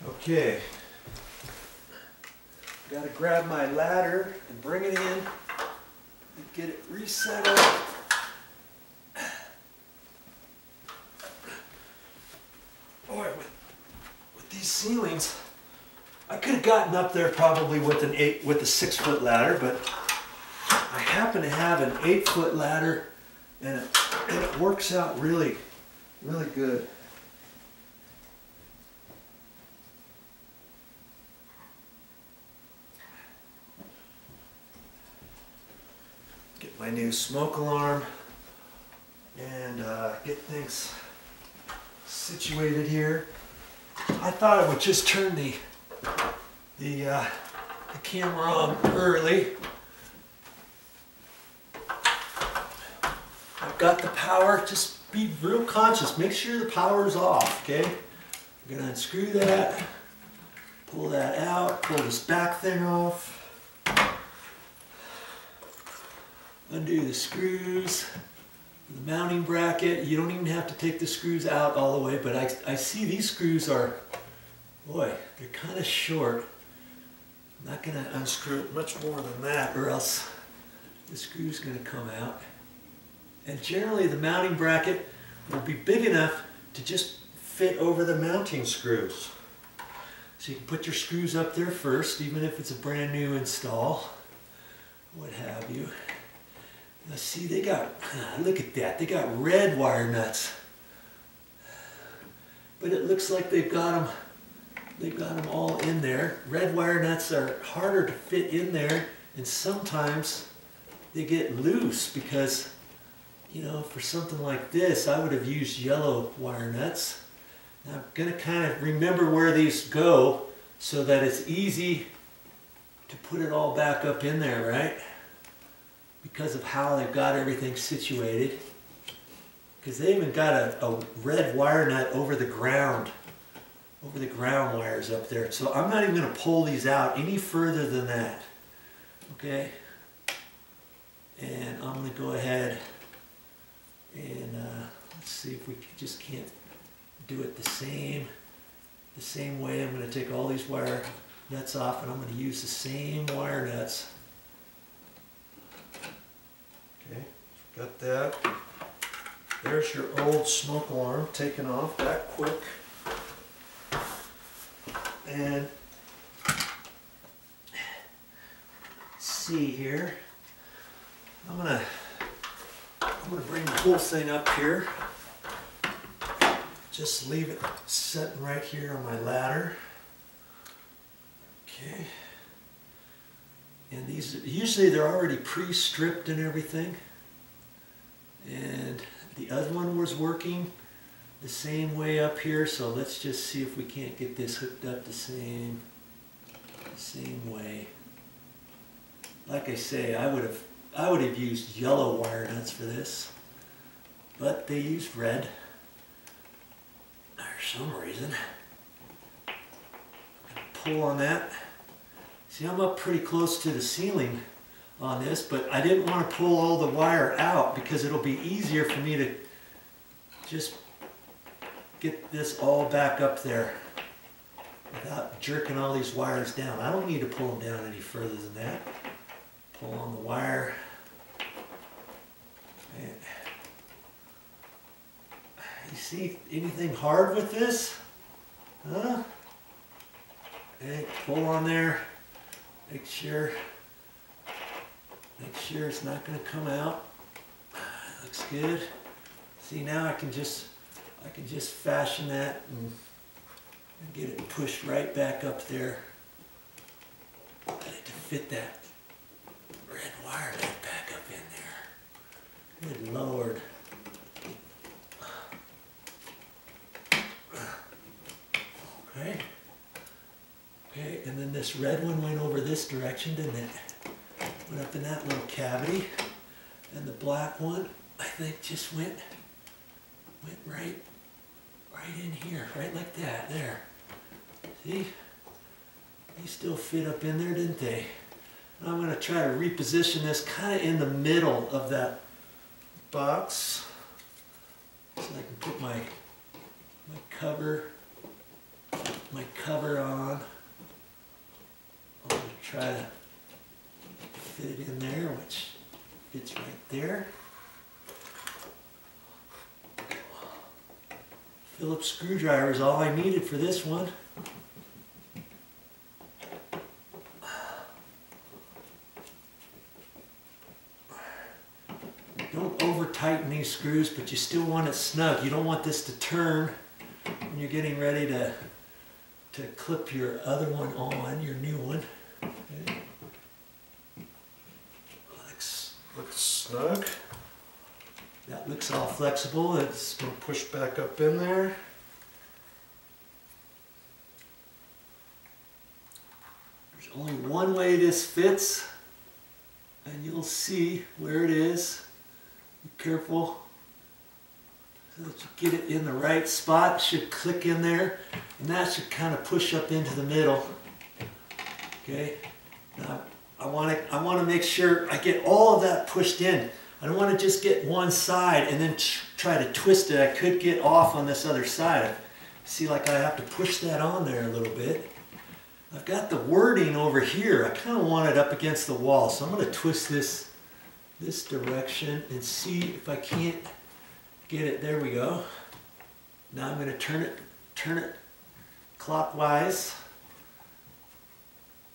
Okay, got to grab my ladder and bring it in and get it reset up. Boy, with these ceilings, I could have gotten up there probably with a 6-foot ladder, but I happen to have an 8-foot ladder, and it works out really, really good. Get my new smoke alarm and get things situated here. I thought I would just turn the camera on early. I've got the power. Just be real conscious. Make sure the power is off, okay? I'm going to unscrew that, pull that out, pull this back thing off, undo the screws, the mounting bracket. You don't even have to take the screws out all the way, but I see these screws are, boy, they're kind of short. I'm not going to unscrew it much more than that, or else the screw's going to come out. And generally the mounting bracket will be big enough to just fit over the mounting screws. So you can put your screws up there first, even if it's a brand new install, what have you. Now see, they got, look at that, they got red wire nuts. But it looks like they've got them all in there. Red wire nuts are harder to fit in there, and sometimes they get loose because, you know, for something like this, I would have used yellow wire nuts. Now I'm going to kind of remember where these go so that it's easy to put it all back up in there, right? Because of how they've got everything situated. Because they even got a red wire nut over the ground wires up there. So I'm not even going to pull these out any further than that. Okay? And I'm going to go ahead and let's see if we just can't do it the same way. I'm going to take all these wire nuts off, and I'm going to use the same wire nuts. Okay, got that. There's your old smoke alarm taken off that quick. And let's see here. I'm gonna bring the whole thing up here. Just leave it sitting right here on my ladder. Okay. And these, usually they're already pre-stripped and everything. And the other one was working the same way up here, so let's just see if we can't get this hooked up the same way. Like I say, I would have used yellow wire nuts for this, but they used red for some reason. Pull on that. See, I'm up pretty close to the ceiling on this, but I didn't want to pull all the wire out because it'll be easier for me to just get this all back up there without jerking all these wires down. I don't need to pull them down any further than that. Pull on the wire. And you see anything hard with this? Huh? Okay, pull on there. Make sure it's not going to come out. Looks good. See, now I can just fashion that and get it pushed right back up there. I need to fit that red wire right back up in there. Good Lord. Okay. Okay, and then this red one went over this direction, didn't it? Went up in that little cavity. And the black one, I think, just went right in here, right like that, there. See? They still fit up in there, didn't they? And I'm going to try to reposition this kind of in the middle of that box so I can put my cover my cover on. I'm going to try to fit it in there, which fits right there. Phillips screwdriver is all I needed for this one. Don't over tighten these screws, but you still want it snug. You don't want this to turn when you're getting ready to clip your other one on, your new one. Okay. Looks snug. That looks all flexible. It's going to push back up in there. There's only one way this fits, and you'll see where it is. Be careful so that you get it in the right spot. It should click in there, and that should kind of push up into the middle. Okay. Now I want to make sure I get all of that pushed in. I don't want to just get one side and then try to twist it. I could get off on this other side. See, like I have to push that on there a little bit. I've got the wording over here. I kind of want it up against the wall, so I'm going to twist this direction and see if I can't get it. There we go. Now I'm going to turn it clockwise.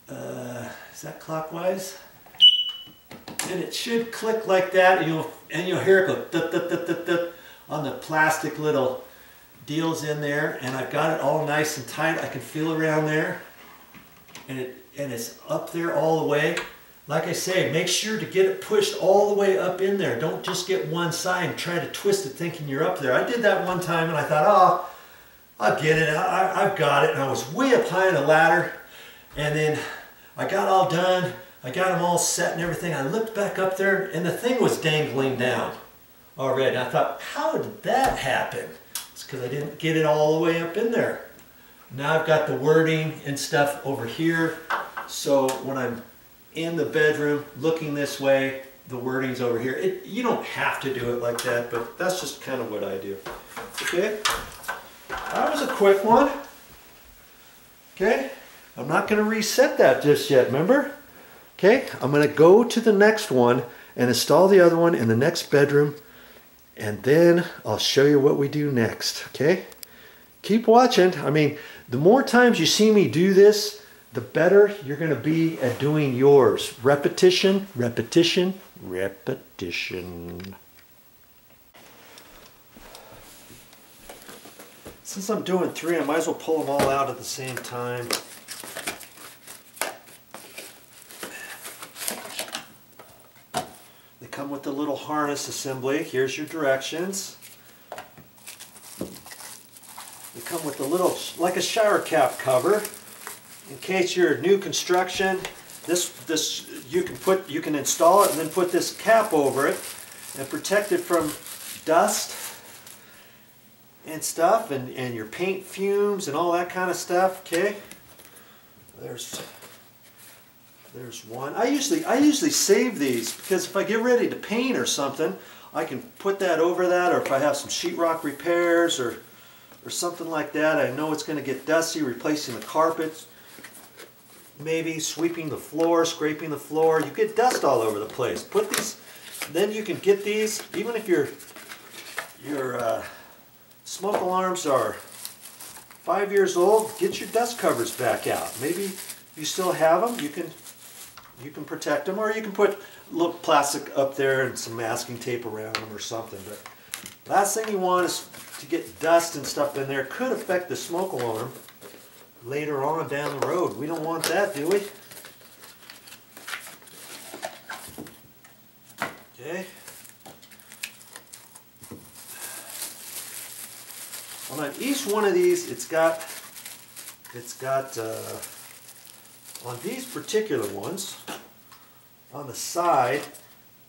Is that clockwise? And it should click like that, and you'll hear it go dup, dup, dup, dup, dup, on the plastic little deals in there, and I've got it all nice and tight. I can feel around there, and it's up there all the way. Like I say, make sure to get it pushed all the way up in there. Don't just get one side and try to twist it thinking you're up there. I did that one time and I thought, oh, I'll get it. I've got it. And I was way up high on the ladder, and then I got all done. I got them all set and everything. I looked back up there and the thing was dangling down already. I thought, how did that happen? It's because I didn't get it all the way up in there. Now I've got the wording and stuff over here. So when I'm in the bedroom looking this way, the wording's over here. You don't have to do it like that, but that's just kind of what I do. Okay, that was a quick one. Okay, I'm not going to reset that just yet, remember? Okay, I'm going to go to the next one and install the other one in the next bedroom, and then I'll show you what we do next. Okay, keep watching. I mean, the more times you see me do this, the better you're going to be at doing yours. Repetition, repetition, repetition. Since I'm doing 3, I might as well pull them all out at the same time. They come with the little harness assembly. Here's your directions. They come with a little, like a shower cap cover. In case you're new construction, this you can install it and then put this cap over it and protect it from dust and stuff, and your paint fumes and all that kind of stuff. Okay, there's one. I usually save these because if I get ready to paint or something, I can put that over that, or if I have some sheetrock repairs or something like that, I know it's going to get dusty, replacing the carpets, maybe sweeping the floor, scraping the floor. You get dust all over the place. Put these, then you can get these, even if your smoke alarms are 5 years old, get your dust covers back out. Maybe you still have them, you can protect them, or you can put a little plastic up there and some masking tape around them or something. But last thing you want is to get dust and stuff in there. Could affect the smoke alarm later on down the road. We don't want that, do we? Okay. On each one of these, it's got on these particular ones, on the side,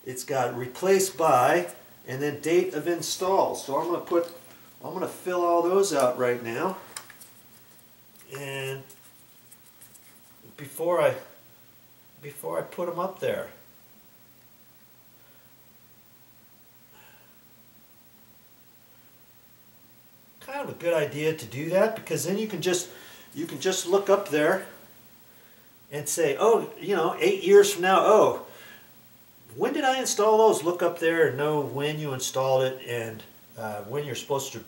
it's got replaced by and then date of install. So I'm going to fill all those out right now. And before I put them up there. Kind of a good idea to do that, because then you can just you can just look up there and say, oh, you know, 8 years from now, oh, when did I install those? Look up there and know when you installed it and when you're supposed to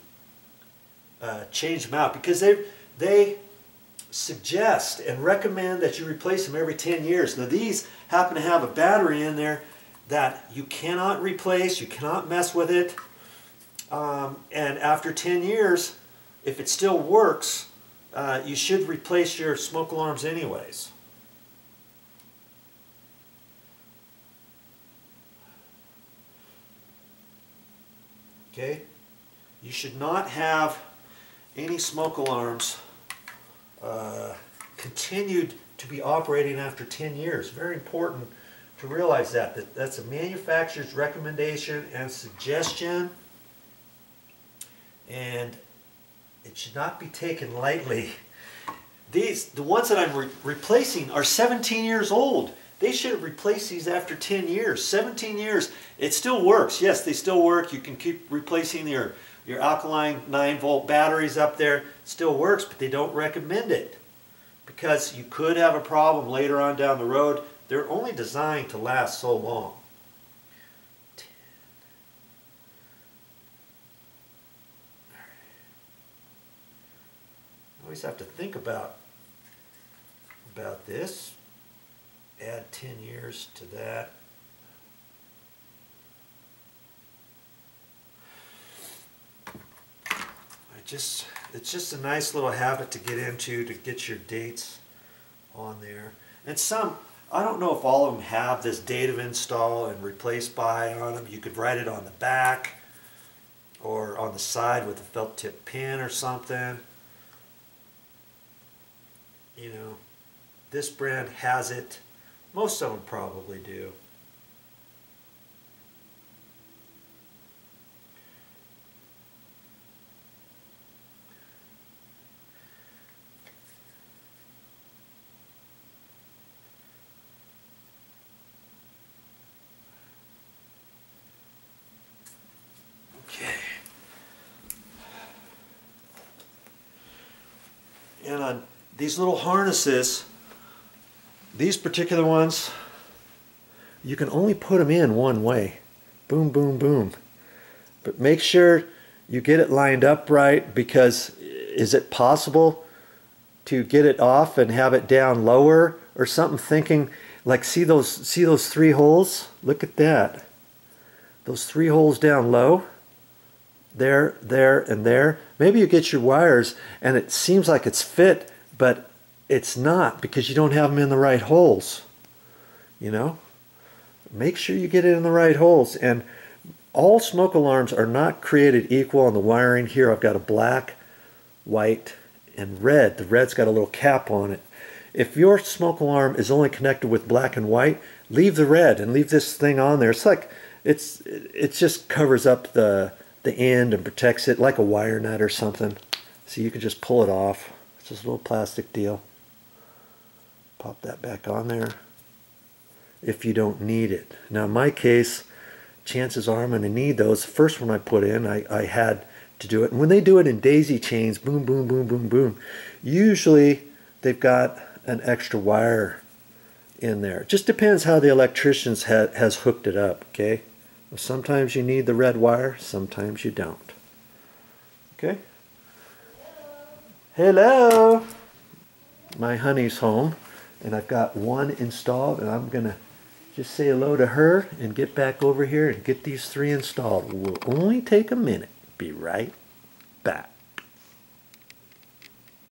change them out, because they suggest and recommend that you replace them every 10 years. Now these happen to have a battery in there that you cannot replace, you cannot mess with it, and after 10 years, if it still works, you should replace your smoke alarms anyways. Okay, you should not have any smoke alarms continued to be operating after 10 years. Very important to realize that that's a manufacturer's recommendation and suggestion, and it should not be taken lightly. The ones that I'm replacing are 17 years old. They should have replaced these after 10 years. 17 years, it still works. Yes, they still work. You can keep replacing your alkaline 9-volt batteries up there. It still works, but they don't recommend it because you could have a problem later on down the road. They're only designed to last so long. I always have to think about this. Add 10 years to that. It's just a nice little habit to get into, to get your dates on there. And some, I don't know if all of them have this date of install and replace by on them. You could write it on the back or on the side with a felt tip pen or something. You know, this brand has it. Most of them probably do. Okay. And on these little harnesses, these particular ones, you can only put them in one way. Boom, boom, boom. But make sure you get it lined up right, because is it possible to get it off and have it down lower or something? Thinking like, see those 3 holes? Look at that. Those 3 holes down low. There, there, and there. Maybe you get your wires and it seems like it's fit, but it's not, because you don't have them in the right holes. You know? Make sure you get it in the right holes. And all smoke alarms are not created equal on the wiring. Here I've got a black, white, and red. The red's got a little cap on it. If your smoke alarm is only connected with black and white, leave the red and leave this thing on there. It's like, it just covers up the end and protects it like a wire nut or something. So you can just pull it off. It's just a little plastic deal. Pop that back on there if you don't need it. Now in my case, chances are I'm going to need those. The first one I put in, I had to do it. And when they do it in daisy chains, boom, boom, boom, boom, boom, usually they've got an extra wire in there. It just depends how the electrician has hooked it up, okay? Sometimes you need the red wire, sometimes you don't. Okay? Hello! My honey's home, and I've got one installed, and I'm going to just say hello to her and get back over here and get these 3 installed. It will only take a minute. Be right back.